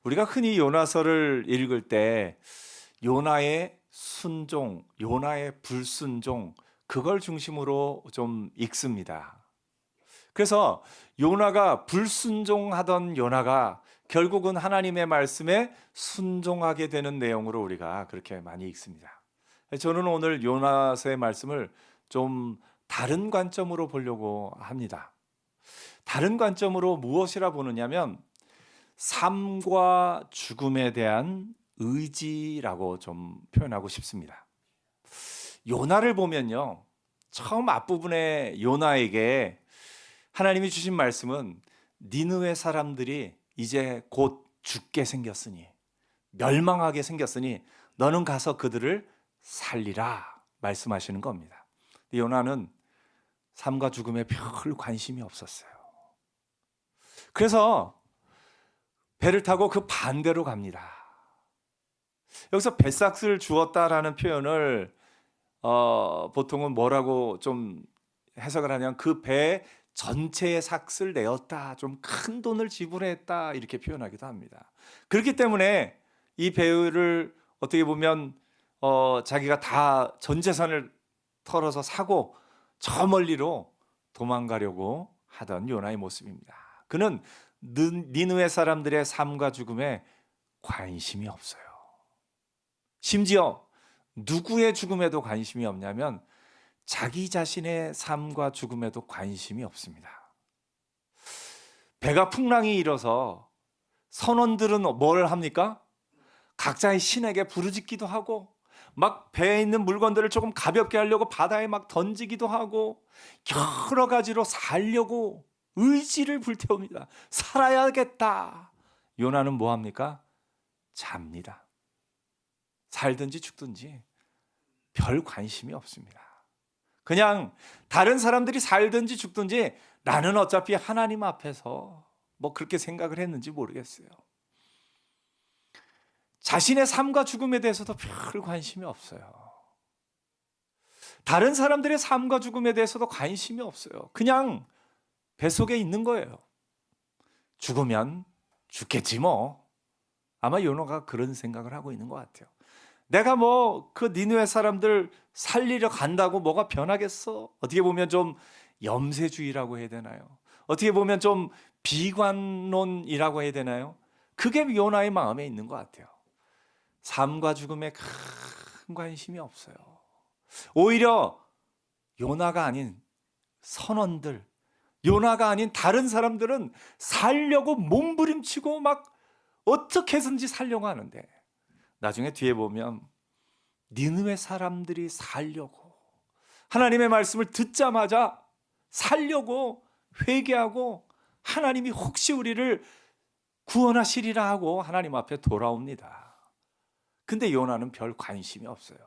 우리가 흔히 요나서를 읽을 때 요나의 순종, 요나의 불순종, 그걸 중심으로 좀 읽습니다. 그래서 요나가 불순종하던 요나가 결국은 하나님의 말씀에 순종하게 되는 내용으로 우리가 그렇게 많이 읽습니다. 저는 오늘 요나서의 말씀을 좀 다른 관점으로 보려고 합니다. 다른 관점으로 무엇이라 보느냐면 삶과 죽음에 대한 의지라고 좀 표현하고 싶습니다. 요나를 보면요, 처음 앞부분에 요나에게 하나님이 주신 말씀은 니느웨 사람들이 이제 곧 죽게 생겼으니, 멸망하게 생겼으니 너는 가서 그들을 살리라 말씀하시는 겁니다. 요나는 삶과 죽음에 별 관심이 없었어요. 그래서 배를 타고 그 반대로 갑니다. 여기서 뱃삭을 주었다라는 표현을 보통은 뭐라고 좀 해석을 하냐면 그 배 전체의 삭을 내었다, 좀 큰 돈을 지불했다, 이렇게 표현하기도 합니다. 그렇기 때문에 이 배를 어떻게 보면 자기가 다 전 재산을 털어서 사고 저 멀리로 도망가려고 하던 요나의 모습입니다. 그는 니느웨 사람들의 삶과 죽음에 관심이 없어요. 심지어 누구의 죽음에도 관심이 없냐면 자기 자신의 삶과 죽음에도 관심이 없습니다. 배가 풍랑이 일어서 선원들은 뭘 합니까? 각자의 신에게 부르짖기도 하고 막 배에 있는 물건들을 조금 가볍게 하려고 바다에 막 던지기도 하고 여러 가지로 살려고 의지를 불태웁니다. 살아야겠다. 요나는 뭐 합니까? 잡니다. 살든지 죽든지 별 관심이 없습니다. 그냥 다른 사람들이 살든지 죽든지 나는 어차피 하나님 앞에서 뭐 그렇게 생각을 했는지 모르겠어요. 자신의 삶과 죽음에 대해서도 별 관심이 없어요. 다른 사람들의 삶과 죽음에 대해서도 관심이 없어요. 그냥 뱃속에 있는 거예요. 죽으면 죽겠지 뭐. 아마 요나가 그런 생각을 하고 있는 것 같아요. 내가 뭐 그 니느웨 사람들 살리려 간다고 뭐가 변하겠어? 어떻게 보면 좀 염세주의라고 해야 되나요? 어떻게 보면 좀 비관론이라고 해야 되나요? 그게 요나의 마음에 있는 것 같아요. 삶과 죽음에 큰 관심이 없어요. 오히려 요나가 아닌 선원들, 요나가 아닌 다른 사람들은 살려고 몸부림치고 막 어떻게 해서든지 살려고 하는데 나중에 뒤에 보면 니느웨 사람들이 살려고 하나님의 말씀을 듣자마자 살려고 회개하고 하나님이 혹시 우리를 구원하시리라 하고 하나님 앞에 돌아옵니다. 근데 요나는 별 관심이 없어요.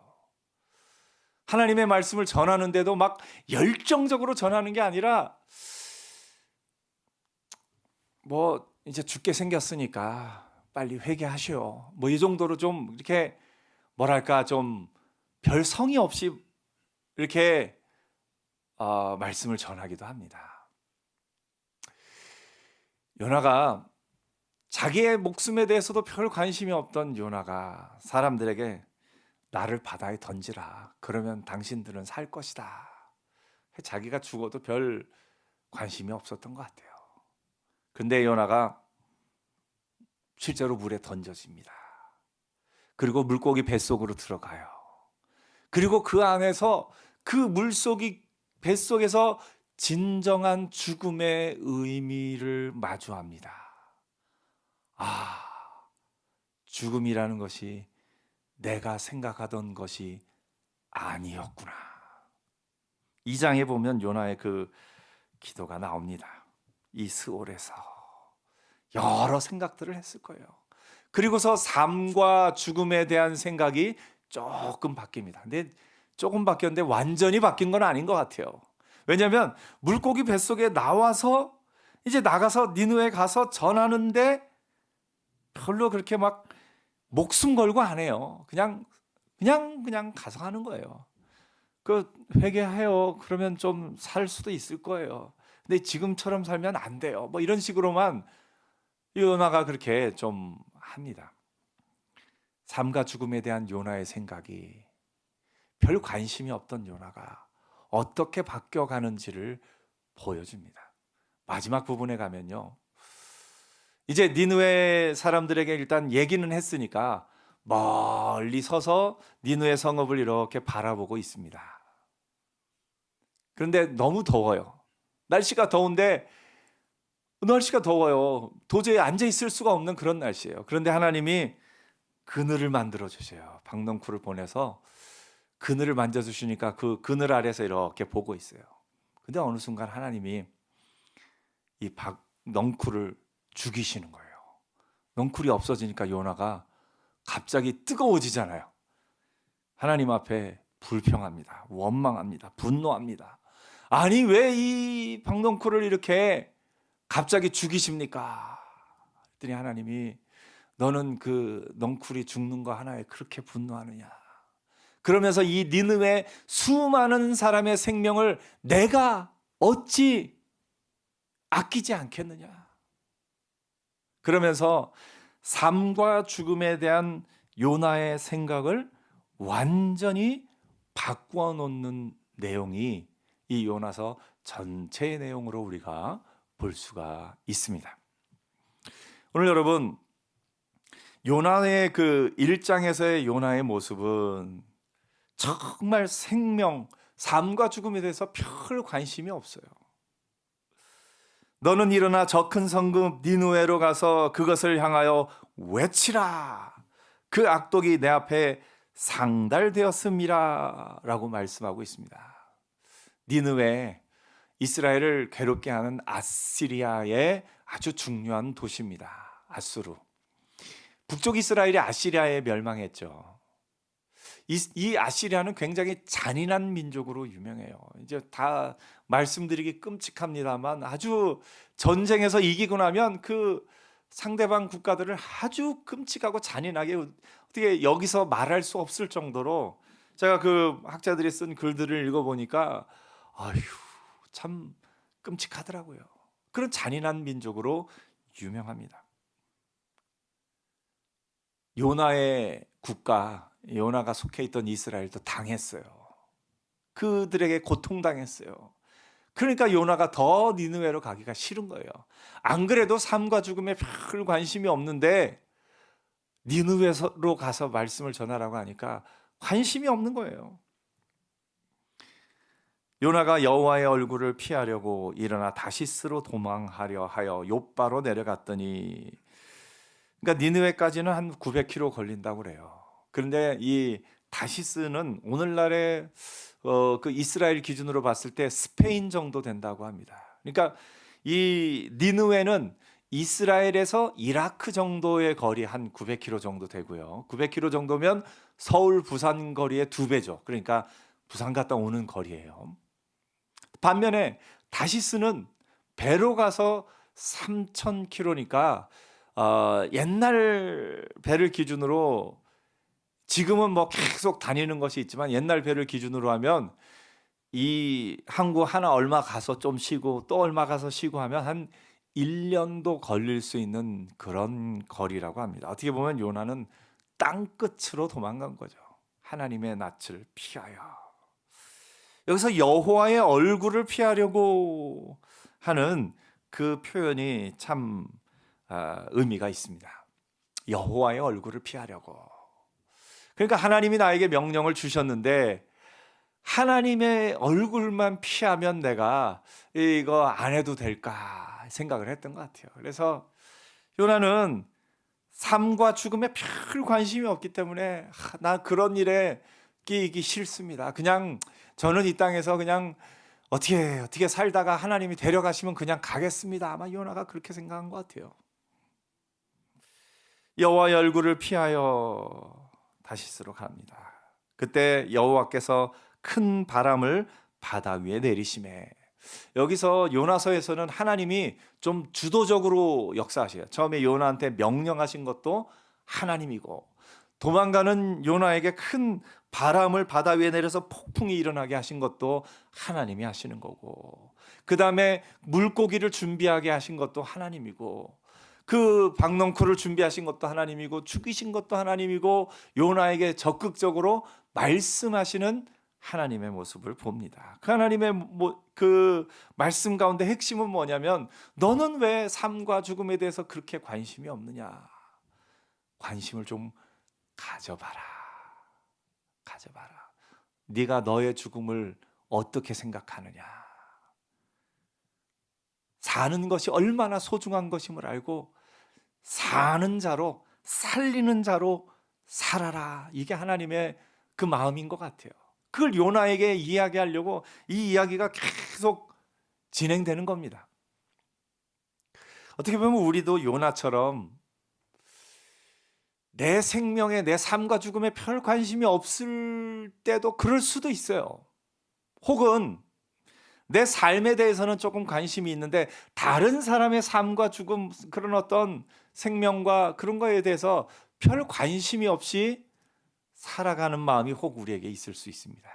하나님의 말씀을 전하는데도 막 열정적으로 전하는 게 아니라 뭐 이제 죽게 생겼으니까 빨리 회개하시오. 뭐 이 정도로 좀 이렇게 뭐랄까 좀 별 성의 없이 이렇게 말씀을 전하기도 합니다. 요나가 자기의 목숨에 대해서도 별 관심이 없던 요나가 사람들에게 나를 바다에 던지라. 그러면 당신들은 살 것이다. 자기가 죽어도 별 관심이 없었던 것 같아요. 근데 요나가 실제로 물에 던져집니다. 그리고 물고기 뱃속으로 들어가요. 그리고 그 안에서 그 물속이 뱃속에서 진정한 죽음의 의미를 마주합니다. 죽음이라는 것이 내가 생각하던 것이 아니었구나. 2장에 보면 요나의 그 기도가 나옵니다. 이 스올에서 여러 생각들을 했을 거예요. 그리고서 삶과 죽음에 대한 생각이 조금 바뀝니다. 근데 조금 바뀌었는데 완전히 바뀐 건 아닌 것 같아요. 왜냐하면 물고기 뱃속에 나와서 이제 나가서 니느웨에 가서 전하는데 별로 그렇게 막 목숨 걸고 안 해요. 그냥 가서 하는 거예요. 그 회개해요. 그러면 좀 살 수도 있을 거예요. 근데 지금처럼 살면 안 돼요. 뭐 이런 식으로만 요나가 그렇게 좀 합니다. 삶과 죽음에 대한 요나의 생각이 별 관심이 없던 요나가 어떻게 바뀌어가는지를 보여줍니다. 마지막 부분에 가면요, 이제 니느웨 사람들에게 일단 얘기는 했으니까 멀리 서서 니느웨 성읍을 이렇게 바라보고 있습니다. 그런데 너무 더워요. 날씨가 더운데 날씨가 더워요. 도저히 앉아 있을 수가 없는 그런 날씨예요. 그런데 하나님이 그늘을 만들어 주세요. 박넝쿨을 보내서 그늘을 만져 주시니까 그 그늘 아래서 이렇게 보고 있어요. 근데 어느 순간 하나님이 이 박넝쿨을 죽이시는 거예요. 넝쿨이 없어지니까 요나가 갑자기 뜨거워지잖아요. 하나님 앞에 불평합니다. 원망합니다. 분노합니다. 아니 왜 이 박넝쿨을 이렇게 갑자기 죽이십니까? 그랬더니 하나님이 너는 그 넝쿨이 죽는 거 하나에 그렇게 분노하느냐? 그러면서 이 니느웨 수많은 사람의 생명을 내가 어찌 아끼지 않겠느냐? 그러면서 삶과 죽음에 대한 요나의 생각을 완전히 바꾸어 놓는 내용이 이 요나서 전체의 내용으로 우리가 볼 수가 있습니다. 오늘 여러분, 요나의 그 1장에서의 요나의 모습은 정말 생명, 삶과 죽음에 대해서 별 관심이 없어요. 너는 일어나 저 큰 성읍 니느웨로 가서 그것을 향하여 외치라. 그 악독이 내 앞에 상달되었음이라 라고 말씀하고 있습니다. 니느웨, 이스라엘을 괴롭게 하는 아시리아의 아주 중요한 도시입니다. 아수르. 북쪽 이스라엘이 아시리아에 멸망했죠. 이 아시리아는 굉장히 잔인한 민족으로 유명해요. 이제 다 말씀드리기 끔찍합니다만 아주 전쟁에서 이기고 나면 그 상대방 국가들을 아주 끔찍하고 잔인하게 어떻게 여기서 말할 수 없을 정도로, 제가 그 학자들이 쓴 글들을 읽어보니까 아휴 참 끔찍하더라고요. 그런 잔인한 민족으로 유명합니다. 요나의 국가, 요나가 속해 있던 이스라엘도 당했어요. 그들에게 고통당했어요. 그러니까 요나가 더 니느웨로 가기가 싫은 거예요. 안 그래도 삶과 죽음에 별 관심이 없는데 니느웨로 가서 말씀을 전하라고 하니까 관심이 없는 거예요. 요나가 여호와의 얼굴을 피하려고 일어나 다시스로 도망하려 하여 욥바로 내려갔더니, 그러니까 니느웨까지는 한 900km 걸린다고 그래요. 그런데 이 다시스는 오늘날의 그 이스라엘 기준으로 봤을 때 스페인 정도 된다고 합니다. 그러니까 이 니느웨는 이스라엘에서 이라크 정도의 거리 한 900km 정도 되고요. 900km 정도면 서울 부산 거리의 2배죠. 그러니까 부산 갔다 오는 거리예요. 반면에 다시스는 배로 가서 3,000km니까 옛날 배를 기준으로, 지금은 뭐 계속 다니는 것이 있지만 옛날 배를 기준으로 하면 이 항구 하나 얼마 가서 좀 쉬고 또 얼마 가서 쉬고 하면 한 1년도 걸릴 수 있는 그런 거리라고 합니다. 어떻게 보면 요나는 땅끝으로 도망간 거죠. 하나님의 낯을 피하여. 여기서 여호와의 얼굴을 피하려고 하는 그 표현이 참 의미가 있습니다. 여호와의 얼굴을 피하려고. 그러니까 하나님이 나에게 명령을 주셨는데 하나님의 얼굴만 피하면 내가 이거 안 해도 될까 생각을 했던 것 같아요. 그래서 요나는 삶과 죽음에 별 관심이 없기 때문에 나 그런 일에 끼기 싫습니다. 그냥 저는 이 땅에서 그냥 어떻게 살다가 하나님이 데려가시면 그냥 가겠습니다. 아마 요나가 그렇게 생각한 것 같아요. 여호와의 얼굴을 피하여 다시스로 갑니다. 그때 여호와께서 큰 바람을 바다 위에 내리시매. 여기서 요나서에서는 하나님이 좀 주도적으로 역사하셔요. 처음에 요나한테 명령하신 것도 하나님이고, 도망가는 요나에게 큰 바람을 바다 위에 내려서 폭풍이 일어나게 하신 것도 하나님이 하시는 거고, 그 다음에 물고기를 준비하게 하신 것도 하나님이고, 그 박넝쿨을 준비하신 것도 하나님이고 죽이신 것도 하나님이고 요나에게 적극적으로 말씀하시는 하나님의 모습을 봅니다. 그 하나님의 그 말씀 가운데 핵심은 뭐냐면 너는 왜 삶과 죽음에 대해서 그렇게 관심이 없느냐? 관심을 좀 가져봐라. 가져봐라. 네가 너의 죽음을 어떻게 생각하느냐? 사는 것이 얼마나 소중한 것임을 알고 사는 자로, 살리는 자로 살아라. 이게 하나님의 그 마음인 것 같아요. 그걸 요나에게 이야기하려고 이 이야기가 계속 진행되는 겁니다. 어떻게 보면 우리도 요나처럼 내 생명에, 내 삶과 죽음에 별 관심이 없을 때도 그럴 수도 있어요. 혹은 내 삶에 대해서는 조금 관심이 있는데 다른 사람의 삶과 죽음, 그런 어떤 생명과 그런 거에 대해서 별 관심이 없이 살아가는 마음이 혹 우리에게 있을 수 있습니다.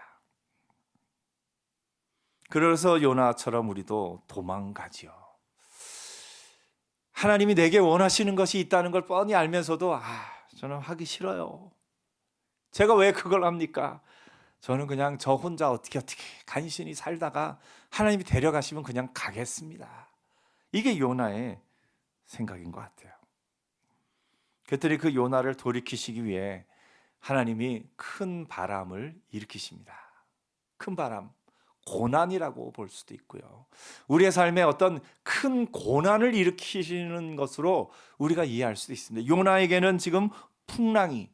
그래서 요나처럼 우리도 도망가지요. 하나님이 내게 원하시는 것이 있다는 걸 뻔히 알면서도 저는 하기 싫어요. 제가 왜 그걸 합니까? 저는 그냥 저 혼자 어떻게 간신히 살다가 하나님이 데려가시면 그냥 가겠습니다. 이게 요나의 생각인 것 같아요. 그랬더니 그 요나를 돌이키시기 위해 하나님이 큰 바람을 일으키십니다. 큰 바람, 고난이라고 볼 수도 있고요. 우리의 삶에 어떤 큰 고난을 일으키시는 것으로 우리가 이해할 수도 있습니다. 요나에게는 지금 풍랑이,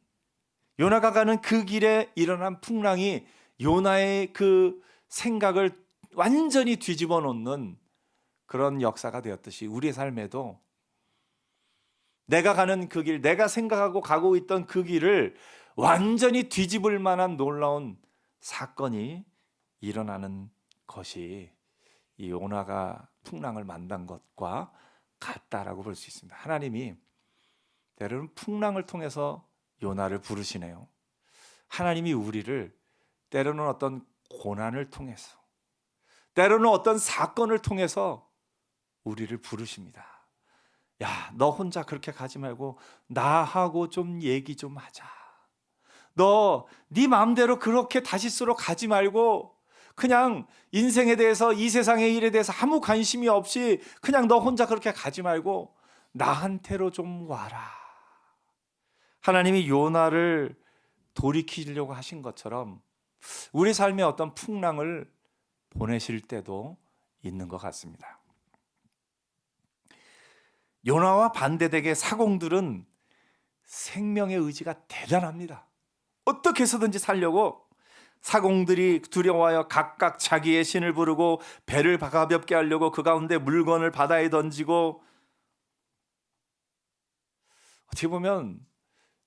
요나가 가는 그 길에 일어난 풍랑이 요나의 그 생각을 완전히 뒤집어 놓는 그런 역사가 되었듯이 우리의 삶에도 내가 가는 그 길, 내가 생각하고 가고 있던 그 길을 완전히 뒤집을 만한 놀라운 사건이 일어나는 것이 이 요나가 풍랑을 만난 것과 같다라고 볼 수 있습니다. 하나님이 때로는 풍랑을 통해서 요나를 부르시네요. 하나님이 우리를 때로는 어떤 고난을 통해서, 때로는 어떤 사건을 통해서 우리를 부르십니다. 야, 너 혼자 그렇게 가지 말고 나하고 좀 얘기 좀 하자. 너 네 마음대로 그렇게 다시스로 가지 말고 그냥 인생에 대해서, 이 세상의 일에 대해서 아무 관심이 없이 그냥 너 혼자 그렇게 가지 말고 나한테로 좀 와라. 하나님이 요나를 돌이키려고 하신 것처럼 우리 삶에 어떤 풍랑을 보내실 때도 있는 것 같습니다. 요나와 반대되게 사공들은 생명의 의지가 대단합니다. 어떻게 해서든지 살려고 사공들이 두려워하여 각각 자기의 신을 부르고 배를 가볍게 하려고 그 가운데 물건을 바다에 던지고, 어떻게 보면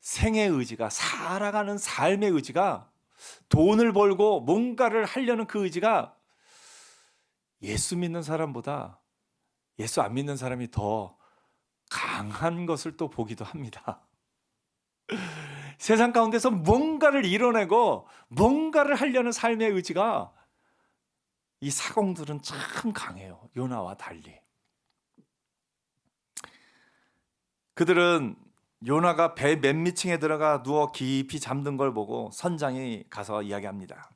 생의 의지가, 살아가는 삶의 의지가, 돈을 벌고 뭔가를 하려는 그 의지가 예수 믿는 사람보다 예수 안 믿는 사람이 더 강한 것을 또 보기도 합니다. 세상 가운데서 뭔가를 이뤄내고 뭔가를 하려는 삶의 의지가 이 사공들은 참 강해요. 요나와 달리. 그들은 요나가 배 맨밑층에 들어가 누워 깊이 잠든 걸 보고 선장이 가서 이야기합니다.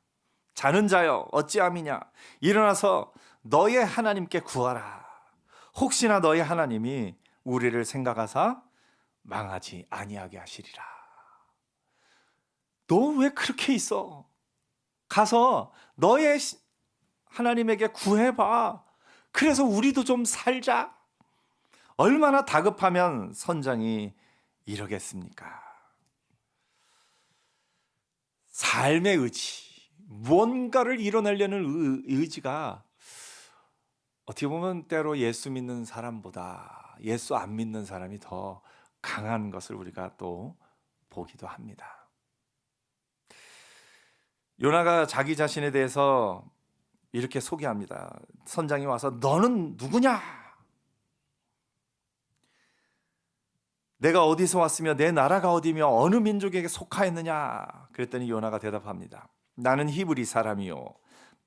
자는 자여 어찌함이냐, 일어나서 너의 하나님께 구하라. 혹시나 너의 하나님이 우리를 생각하사 망하지 아니하게 하시리라. 너 왜 그렇게 있어? 가서 너의 하나님에게 구해봐. 그래서 우리도 좀 살자. 얼마나 다급하면 선장이 이러겠습니까? 삶의 의지, 뭔가를 이뤄내려는 의지가 어떻게 보면 때로 예수 믿는 사람보다 예수 안 믿는 사람이 더 강한 것을 우리가 또 보기도 합니다. 요나가 자기 자신에 대해서 이렇게 소개합니다. 선장이 와서 너는 누구냐? 내가 어디서 왔으며 내 나라가 어디며 어느 민족에게 속하였느냐? 그랬더니 요나가 대답합니다. 나는 히브리 사람이요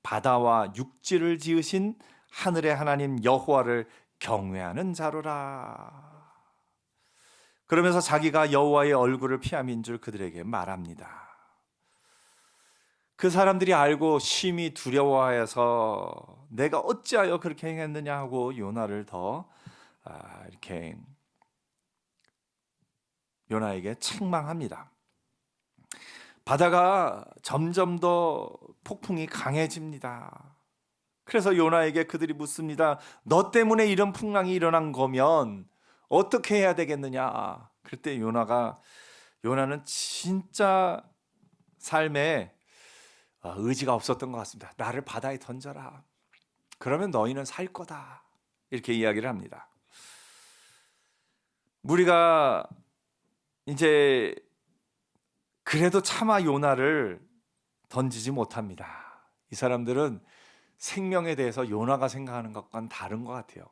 바다와 육지를 지으신 하늘의 하나님 여호와를 경외하는 자로라. 그러면서 자기가 여호와의 얼굴을 피함인 줄 그들에게 말합니다. 그 사람들이 알고 심히 두려워하여서 내가 어찌하여 그렇게 행했느냐 하고 요나를 더 이렇게 요나에게 책망합니다. 바다가 점점 더 폭풍이 강해집니다. 그래서 요나에게 그들이 묻습니다. 너 때문에 이런 풍랑이 일어난 거면 어떻게 해야 되겠느냐? 그때 요나는 진짜 삶에 의지가 없었던 것 같습니다. 나를 바다에 던져라. 그러면 너희는 살 거다. 이렇게 이야기를 합니다. 우리가 이제 그래도 차마 요나를 던지지 못합니다. 이 사람들은 생명에 대해서 요나가 생각하는 것과는 다른 것 같아요.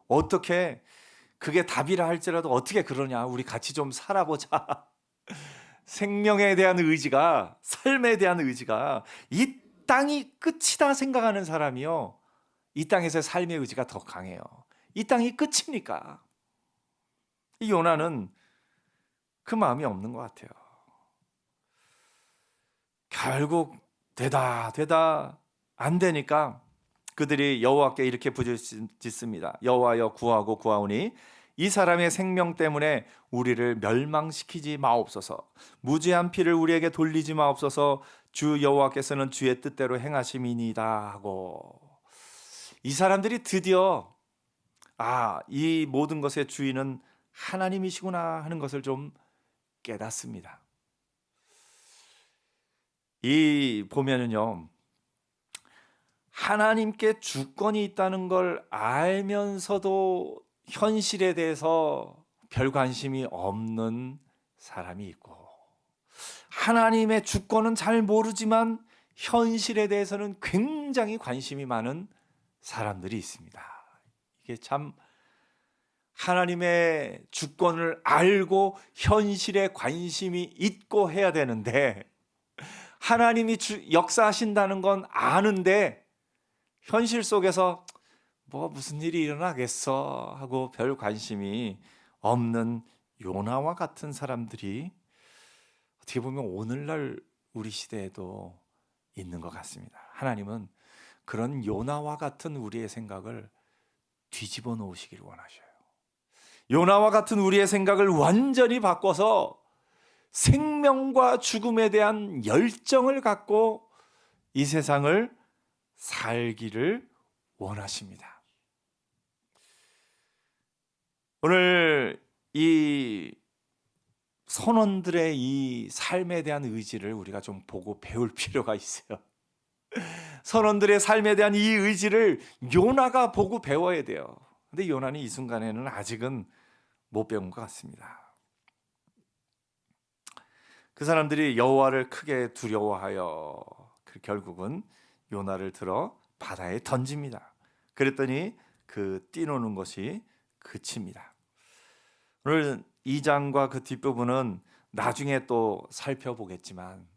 어떻게 그게 답이라 할지라도 어떻게 그러냐, 우리 같이 좀 살아보자. 생명에 대한 의지가, 삶에 대한 의지가 이 땅이 끝이다 생각하는 사람이요, 이 땅에서의 삶의 의지가 더 강해요. 이 땅이 끝이니까. 이 요나는 그 마음이 없는 것 같아요. 결국 되다 안 되니까 그들이 여호와께 이렇게 부르짖습니다. 여호와여 구하고 구하오니 이 사람의 생명 때문에 우리를 멸망시키지 마옵소서. 무죄한 피를 우리에게 돌리지 마옵소서. 주 여호와께서는 주의 뜻대로 행하심이니이다 하고, 이 사람들이 드디어 이 모든 것의 주인은 하나님이시구나 하는 것을 좀 깨닫습니다. 이 보면은요, 하나님께 주권이 있다는 걸 알면서도 현실에 대해서 별 관심이 없는 사람이 있고, 하나님의 주권은 잘 모르지만 현실에 대해서는 굉장히 관심이 많은 사람들이 있습니다. 이게 참, 하나님의 주권을 알고 현실에 관심이 있고 해야 되는데, 하나님이 역사하신다는 건 아는데 현실 속에서 무슨 일이 일어나겠어 하고 별 관심이 없는 요나와 같은 사람들이 어떻게 보면 오늘날 우리 시대에도 있는 것 같습니다. 하나님은 그런 요나와 같은 우리의 생각을 뒤집어 놓으시기를 원하셔요. 요나와 같은 우리의 생각을 완전히 바꿔서 생명과 죽음에 대한 열정을 갖고 이 세상을 살기를 원하십니다. 오늘 이 선원들의 이 삶에 대한 의지를 우리가 좀 보고 배울 필요가 있어요. 선원들의 삶에 대한 이 의지를 요나가 보고 배워야 돼요. 근데 요나는 이 순간에는 아직은 못 배운 것 같습니다. 그 사람들이 여호와를 크게 두려워하여 결국은 요나를 들어 바다에 던집니다. 그랬더니 그 뛰노는 것이 그칩니다. 오늘 2장과 그 뒷부분은 나중에 또 살펴보겠지만,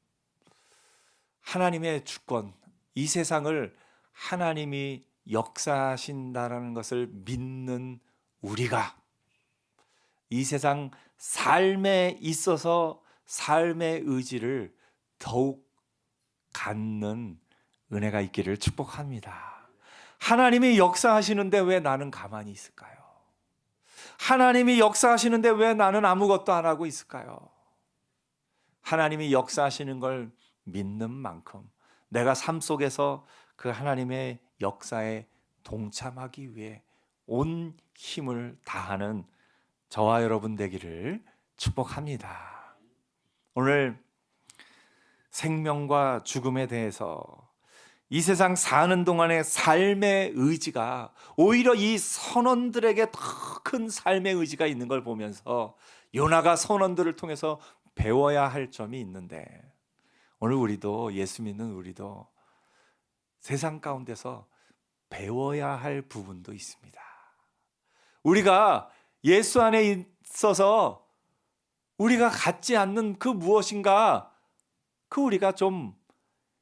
하나님의 주권, 이 세상을 하나님이 역사하신다라는 것을 믿는 우리가 이 세상 삶에 있어서 삶의 의지를 더욱 갖는 은혜가 있기를 축복합니다. 하나님이 역사하시는데 왜 나는 가만히 있을까요? 하나님이 역사하시는데 왜 나는 아무것도 안 하고 있을까요? 하나님이 역사하시는 걸 믿는 만큼 내가 삶 속에서 그 하나님의 역사에 동참하기 위해 온 힘을 다하는 저와 여러분 되기를 축복합니다. 오늘 생명과 죽음에 대해서 이 세상 사는 동안의 삶의 의지가 오히려 이 선원들에게 더 큰 삶의 의지가 있는 걸 보면서 요나가 선원들을 통해서 배워야 할 점이 있는데, 오늘 우리도, 예수 믿는 우리도 세상 가운데서 배워야 할 부분도 있습니다. 우리가 예수 안에 있어서 우리가 갖지 않는 그 무엇인가, 그 우리가 좀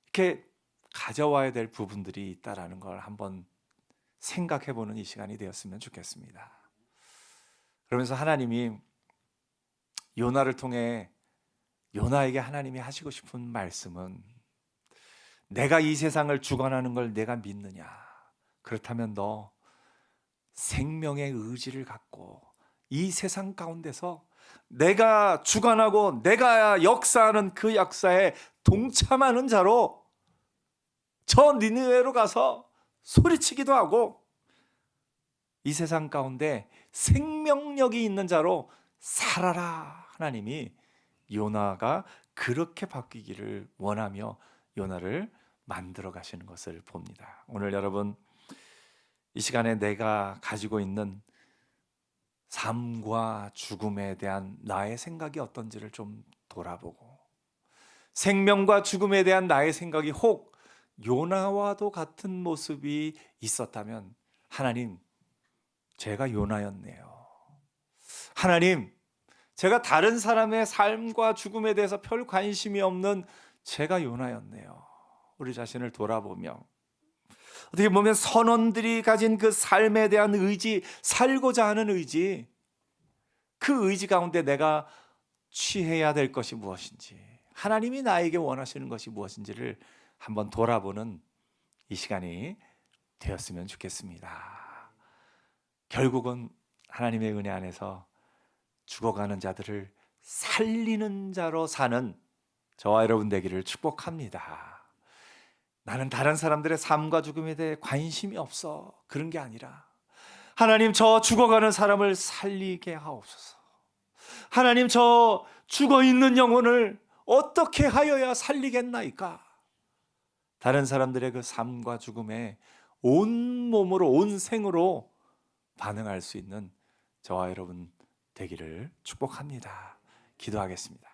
이렇게 가져와야 될 부분들이 있다라는 걸 한번 생각해 보는 이 시간이 되었으면 좋겠습니다. 그러면서 하나님이 요나를 통해 요나에게 하나님이 하시고 싶은 말씀은, 내가 이 세상을 주관하는 걸 내가 믿느냐? 그렇다면 너 생명의 의지를 갖고 이 세상 가운데서 내가 주관하고 내가 역사하는 그 역사에 동참하는 자로 저 니느웨로 가서 소리치기도 하고 이 세상 가운데 생명력이 있는 자로 살아라. 하나님이 요나가 그렇게 바뀌기를 원하며 요나를 만들어 가시는 것을 봅니다. 오늘 여러분, 이 시간에 내가 가지고 있는 삶과 죽음에 대한 나의 생각이 어떤지를 좀 돌아보고, 생명과 죽음에 대한 나의 생각이 혹 요나와도 같은 모습이 있었다면, 하나님, 제가 요나였네요. 하나님, 제가 다른 사람의 삶과 죽음에 대해서 별 관심이 없는 제가 요나였네요. 우리 자신을 돌아보며 어떻게 보면 선원들이 가진 그 삶에 대한 의지, 살고자 하는 의지, 그 의지 가운데 내가 취해야 될 것이 무엇인지, 하나님이 나에게 원하시는 것이 무엇인지를 한번 돌아보는 이 시간이 되었으면 좋겠습니다. 결국은 하나님의 은혜 안에서 죽어가는 자들을 살리는 자로 사는 저와 여러분 되기를 축복합니다. 나는 다른 사람들의 삶과 죽음에 대해 관심이 없어, 그런 게 아니라, 하나님, 저 죽어가는 사람을 살리게 하옵소서. 하나님, 저 죽어있는 영혼을 어떻게 하여야 살리겠나이까? 다른 사람들의 그 삶과 죽음에 온 몸으로, 온 생으로 반응할 수 있는 저와 여러분 되기를 축복합니다. 기도하겠습니다.